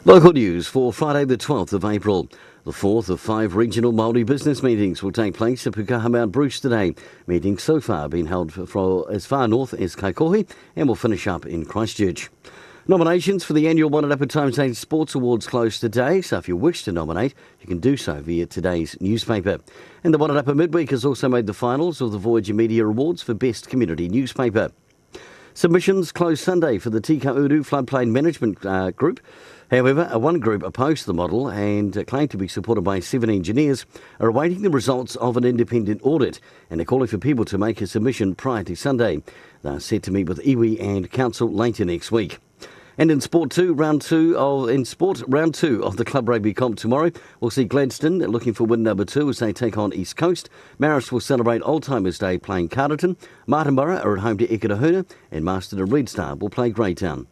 Local news for Friday the 12th of April. The fourth of 5 regional Māori business meetings will take place at Pukaha Mount Bruce today. Meetings so far have been held for as far north as Kaikohe and will finish up in Christchurch. Nominations for the annual Wairarapa Times 8 Sports Awards close today, so if you wish to nominate, you can do so via today's newspaper. And the Wairarapa Midweek has also made the finals of the Voyager Media Awards for Best Community Newspaper. Submissions closed Sunday for the Tika Uru Floodplain Management Group. However, one group opposed the model and claimed to be supported by 7 engineers are awaiting the results of an independent audit, and they're calling for people to make a submission prior to Sunday. They're set to meet with iwi and council later next week. And in Sport 2, round 2 of the Club Rugby Comp tomorrow, we'll see Gladstone looking for win number 2 as they take on East Coast. Marist will celebrate Old Timers Day playing Carterton. Martinborough are at home to Eketahuna, and Marston and Red Star will play Greytown.